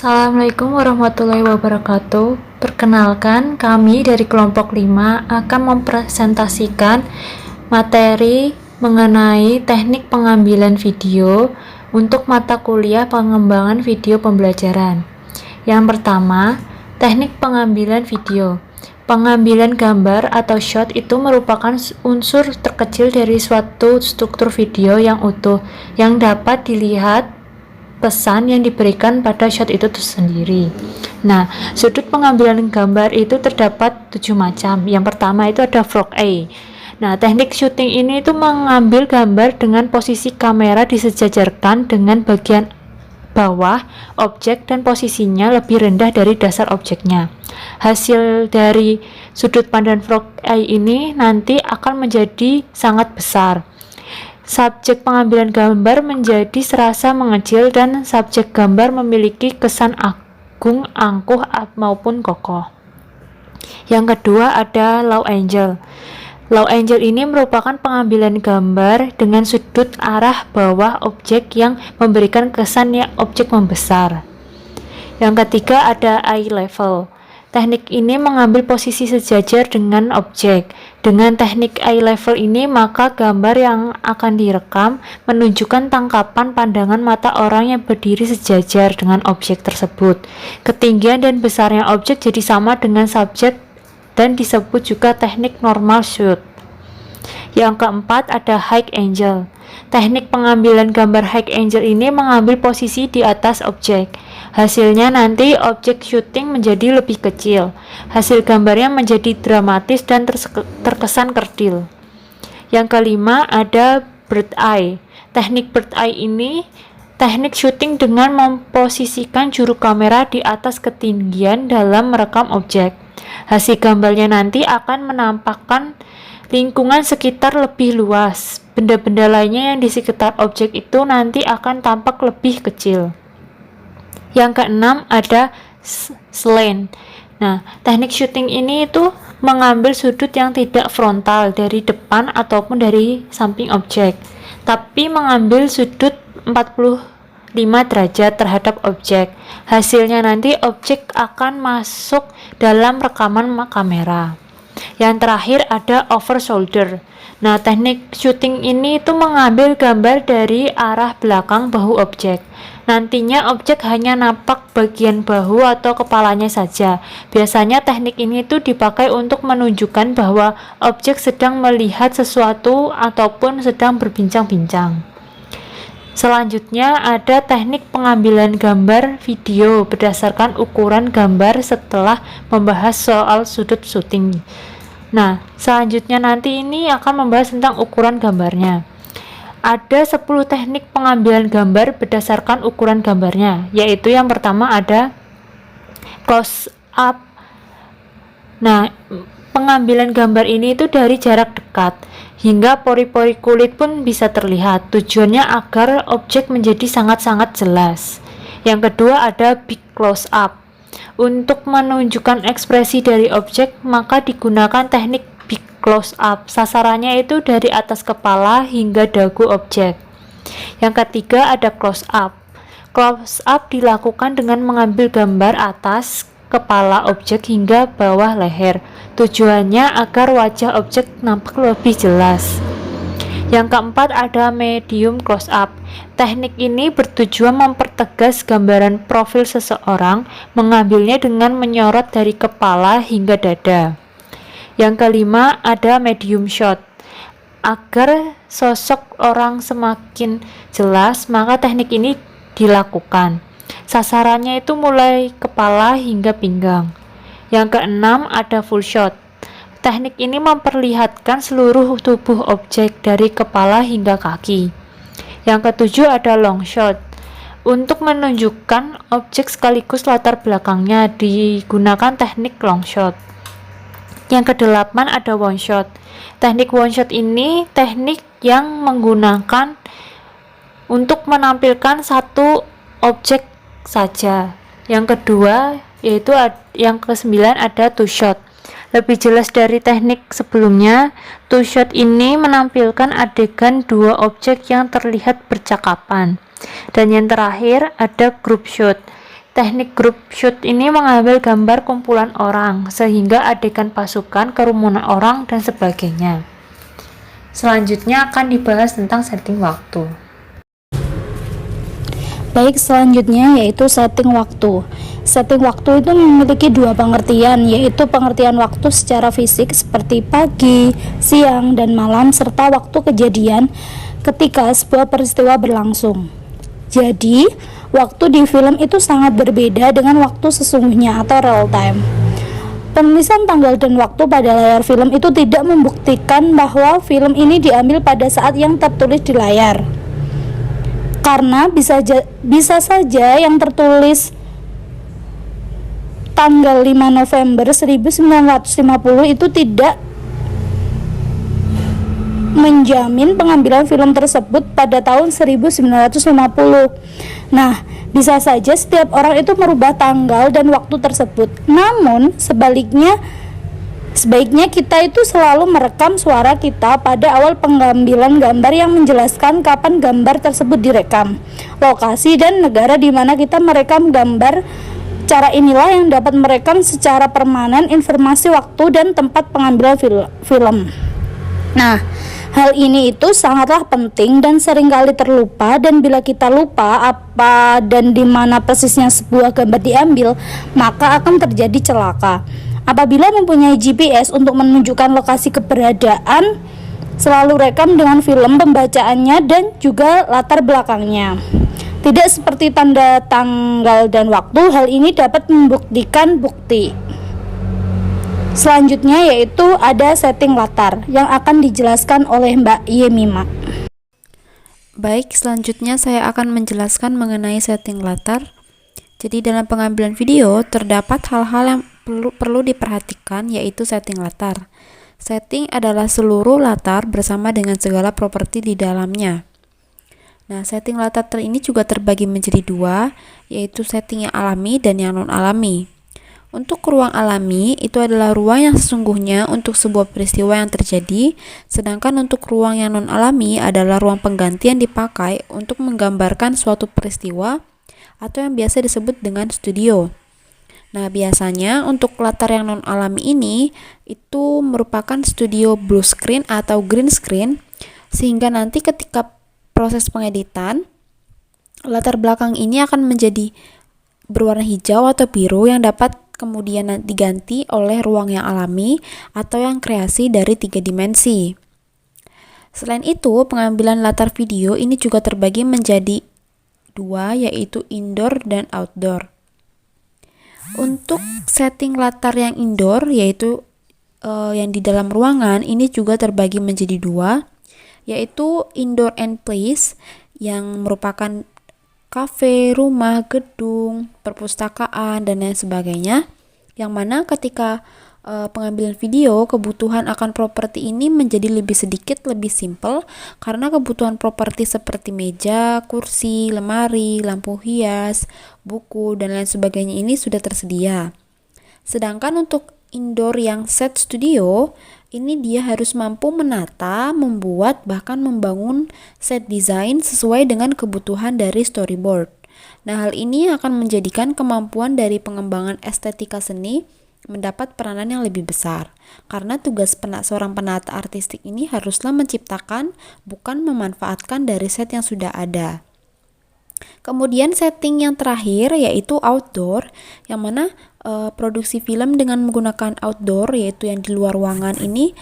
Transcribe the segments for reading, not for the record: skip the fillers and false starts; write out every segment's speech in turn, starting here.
Assalamualaikum warahmatullahi wabarakatuh. Perkenalkan, kami dari kelompok 5 akan mempresentasikan materi mengenai teknik pengambilan video untuk mata kuliah pengembangan video pembelajaran. Yang pertama, teknik pengambilan video. Pengambilan gambar atau shot itu merupakan unsur terkecil dari suatu struktur video yang utuh yang dapat dilihat pesan yang diberikan pada shot itu sendiri. Nah, sudut pengambilan gambar itu terdapat 7 macam. Yang pertama itu ada frog eye. Nah, teknik syuting ini itu mengambil gambar dengan posisi kamera disejajarkan dengan bagian bawah objek dan posisinya lebih rendah dari dasar objeknya. Hasil dari sudut pandang frog eye ini nanti akan menjadi sangat besar. Subjek pengambilan gambar menjadi serasa mengecil dan subjek gambar memiliki kesan agung, angkuh maupun kokoh. Yang kedua ada low angle. Low angle ini merupakan pengambilan gambar dengan sudut arah bawah objek yang memberikan kesan objek membesar. Yang ketiga ada eye level. Teknik ini mengambil posisi sejajar dengan objek. Dengan teknik eye level ini, maka gambar yang akan direkam menunjukkan tangkapan pandangan mata orang yang berdiri sejajar dengan objek tersebut. Ketinggian dan besarnya objek jadi sama dengan subjek dan disebut juga teknik normal shoot. Yang keempat ada high angle. Teknik pengambilan gambar high angle ini mengambil posisi di atas objek. Hasilnya nanti objek syuting menjadi lebih kecil. Hasil gambarnya menjadi dramatis dan terkesan kerdil. Yang kelima ada bird eye. Teknik bird eye ini teknik syuting dengan memposisikan juru kamera di atas ketinggian dalam merekam objek. Hasil gambarnya nanti akan menampakkan lingkungan sekitar lebih luas. Benda-benda lainnya yang di sekitar objek itu nanti akan tampak lebih kecil. Yang keenam ada slant. Nah, teknik syuting ini itu mengambil sudut yang tidak frontal dari depan ataupun dari samping objek, tapi mengambil sudut 45 derajat terhadap objek. Hasilnya nanti objek akan masuk dalam rekaman kamera. Yang terakhir ada over shoulder. Nah, teknik syuting ini itu mengambil gambar dari arah belakang bahu objek. Nantinya objek hanya nampak bagian bahu atau kepalanya saja. Biasanya teknik ini itu dipakai untuk menunjukkan bahwa objek sedang melihat sesuatu ataupun sedang berbincang-bincang. Selanjutnya ada teknik pengambilan gambar video berdasarkan ukuran gambar setelah membahas soal sudut syuting. Nah, selanjutnya nanti ini akan membahas tentang ukuran gambarnya. Ada 10 teknik pengambilan gambar berdasarkan ukuran gambarnya, yaitu yang pertama ada close up. Nah, pengambilan gambar ini itu dari jarak dekat hingga pori-pori kulit pun bisa terlihat. Tujuannya agar objek menjadi sangat-sangat jelas. Yang kedua ada big close up. Untuk menunjukkan ekspresi dari objek, maka digunakan teknik big close up. Sasarannya itu dari atas kepala hingga dagu objek. Yang ketiga ada close up. Close up dilakukan dengan mengambil gambar atas kepala objek hingga bawah leher. Tujuannya agar wajah objek nampak lebih jelas. Yang keempat ada medium close up. Teknik ini bertujuan mempertegas gambaran profil seseorang, mengambilnya dengan menyorot dari kepala hingga dada. Yang kelima ada medium shot. Agar sosok orang semakin jelas, maka teknik ini dilakukan. Sasarannya itu mulai kepala hingga pinggang. Yang keenam ada full shot. Teknik ini memperlihatkan seluruh tubuh objek dari kepala hingga kaki. Yang ketujuh ada long shot. Untuk menunjukkan objek sekaligus latar belakangnya digunakan teknik long shot. Yang kedelapan ada one shot. Teknik one shot ini teknik yang menggunakan untuk menampilkan satu objek saja. Yang kedua yaitu yang kesembilan ada two shot. Lebih jelas dari teknik sebelumnya, two shot ini menampilkan adegan dua objek yang terlihat bercakapan. Dan yang terakhir ada group shot. Teknik group shoot ini mengambil gambar kumpulan orang, sehingga adegan pasukan, kerumunan orang, dan sebagainya. Selanjutnya akan dibahas tentang setting waktu. Baik, selanjutnya yaitu setting waktu. Setting waktu itu memiliki dua pengertian, yaitu pengertian waktu secara fisik seperti pagi, siang, dan malam, serta waktu kejadian ketika sebuah peristiwa berlangsung. Jadi, waktu di film itu sangat berbeda dengan waktu sesungguhnya atau real time. Penulisan tanggal dan waktu pada layar film itu tidak membuktikan bahwa film ini diambil pada saat yang tertulis di layar. Karena bisa saja yang tertulis tanggal 5 November 1950 itu tidak menjamin pengambilan film tersebut pada tahun 1950. Nah, bisa saja setiap orang itu merubah tanggal dan waktu tersebut. Namun, sebaiknya kita itu selalu merekam suara kita pada awal pengambilan gambar yang menjelaskan kapan gambar tersebut direkam, lokasi dan negara di mana kita merekam gambar. Cara inilah yang dapat merekam secara permanen informasi waktu dan tempat pengambilan film. Nah, hal ini itu sangatlah penting dan seringkali terlupa, dan bila kita lupa apa dan di mana persisnya sebuah gambar diambil, maka akan terjadi celaka. Apabila mempunyai GPS untuk menunjukkan lokasi keberadaan, selalu rekam dengan film pembacaannya dan juga latar belakangnya. Tidak seperti tanda tanggal dan waktu, hal ini dapat membuktikan bukti. Selanjutnya yaitu ada setting latar yang akan dijelaskan oleh Mbak Yemima. Baik, selanjutnya saya akan menjelaskan mengenai setting latar. Jadi dalam pengambilan video terdapat hal-hal yang perlu diperhatikan, yaitu setting latar. Setting adalah seluruh latar bersama dengan segala properti di dalamnya. Nah, setting latar ini juga terbagi menjadi dua, yaitu setting yang alami dan yang non-alami. Untuk ruang alami, itu adalah ruang yang sesungguhnya untuk sebuah peristiwa yang terjadi, sedangkan untuk ruang yang non-alami adalah ruang pengganti yang dipakai untuk menggambarkan suatu peristiwa atau yang biasa disebut dengan studio. Nah, biasanya untuk latar yang non-alami ini, itu merupakan studio blue screen atau green screen, sehingga nanti ketika proses pengeditan, latar belakang ini akan menjadi berwarna hijau atau biru yang dapat kemudian diganti oleh ruang yang alami atau yang kreasi dari 3 dimensi. Selain itu, pengambilan latar video ini juga terbagi menjadi dua, yaitu indoor dan outdoor. Untuk setting latar yang indoor, yaitu yang di dalam ruangan, ini juga terbagi menjadi dua, yaitu indoor and place yang merupakan kafe, rumah, gedung, perpustakaan, dan lain sebagainya, yang mana ketika pengambilan video, kebutuhan akan properti ini menjadi lebih sedikit, lebih simpel, karena kebutuhan properti seperti meja, kursi, lemari, lampu hias, buku, dan lain sebagainya ini sudah tersedia. Sedangkan untuk indoor yang set studio, ini dia harus mampu menata, membuat, bahkan membangun set desain sesuai dengan kebutuhan dari storyboard. Nah, hal ini akan menjadikan kemampuan dari pengembangan estetika seni mendapat peranan yang lebih besar. Karena tugas seorang penata artistik ini haruslah menciptakan, bukan memanfaatkan dari set yang sudah ada. Kemudian setting yang terakhir yaitu outdoor, yang mana produksi film dengan menggunakan outdoor, yaitu yang di luar ruangan ini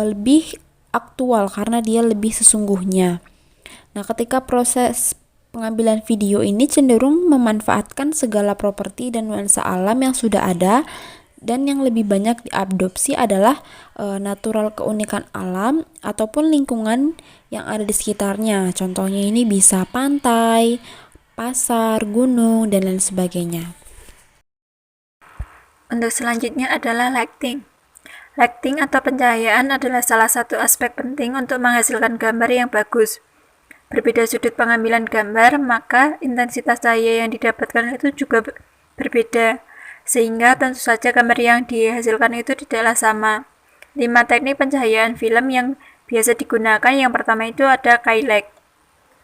lebih aktual karena dia lebih sesungguhnya. Nah, ketika proses pengambilan video ini cenderung memanfaatkan segala properti dan nuansa alam yang sudah ada, dan yang lebih banyak diadopsi adalah natural keunikan alam ataupun lingkungan yang ada di sekitarnya. Contohnya ini bisa pantai, pasar, gunung, dan lain sebagainya. Untuk selanjutnya adalah lighting. Lighting atau pencahayaan adalah salah satu aspek penting untuk menghasilkan gambar yang bagus. Berbeda sudut pengambilan gambar, maka intensitas cahaya yang didapatkan itu juga berbeda, sehingga tentu saja gambar yang dihasilkan itu tidaklah sama. 5 teknik pencahayaan film yang biasa digunakan, yang pertama itu ada Keylight.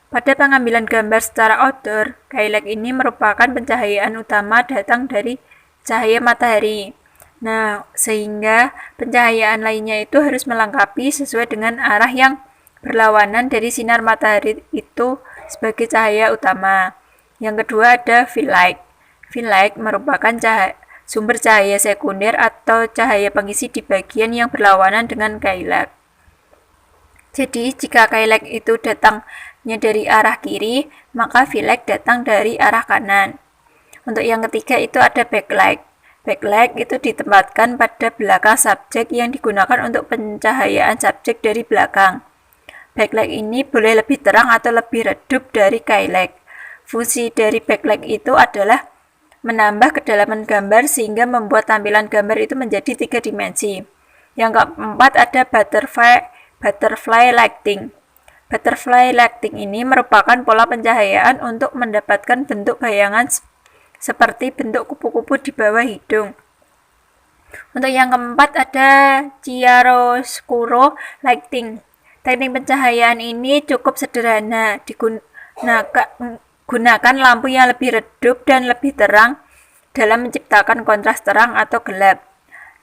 Pada pengambilan gambar secara outdoor, Kailek ini merupakan pencahayaan utama datang dari cahaya matahari. Nah, sehingga pencahayaan lainnya itu harus melengkapi sesuai dengan arah yang berlawanan dari sinar matahari itu sebagai cahaya utama. Yang kedua ada field light. Field light merupakan sumber cahaya sekunder atau cahaya pengisi di bagian yang berlawanan dengan Kailek. Jadi, jika Kailek itu datangnya dari arah kiri, maka field light datang dari arah kanan. Untuk yang ketiga itu ada backlight. Backlight itu ditempatkan pada belakang subjek yang digunakan untuk pencahayaan subjek dari belakang. Backlight ini boleh lebih terang atau lebih redup dari Kailek. Fungsi dari backlight itu adalah menambah kedalaman gambar sehingga membuat tampilan gambar itu menjadi 3 dimensi. Yang keempat ada butterfly lighting. Butterfly lighting ini merupakan pola pencahayaan untuk mendapatkan bentuk bayangan seperti bentuk kupu-kupu di bawah hidung. Untuk yang keempat ada chiaroscuro lighting. Teknik pencahayaan ini cukup sederhana, gunakan lampu yang lebih redup dan lebih terang dalam menciptakan kontras terang atau gelap.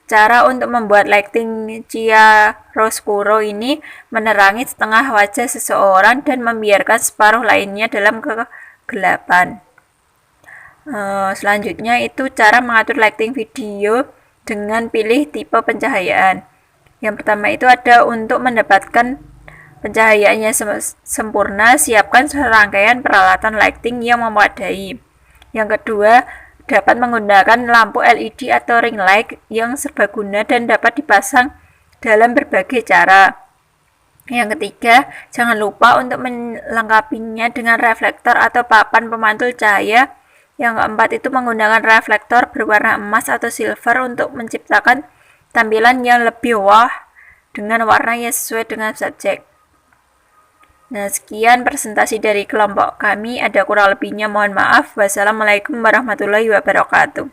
Cara untuk membuat lighting chiaroscuro ini menerangi setengah wajah seseorang dan membiarkan separuh lainnya dalam kegelapan. Selanjutnya itu cara mengatur lighting video dengan pilih tipe pencahayaan. Yang pertama itu ada untuk mendapatkan pencahayaannya sempurna, siapkan serangkaian peralatan lighting yang memadai. Yang kedua, dapat menggunakan lampu LED atau ring light yang serbaguna dan dapat dipasang dalam berbagai cara. Yang ketiga, jangan lupa untuk melengkapinya dengan reflektor atau papan pemantul cahaya. Yang keempat itu menggunakan reflektor berwarna emas atau silver untuk menciptakan tampilan yang lebih wah dengan warna yang sesuai dengan subjek. Nah, sekian presentasi dari kelompok kami. Ada kurang lebihnya mohon maaf. Wassalamualaikum warahmatullahi wabarakatuh.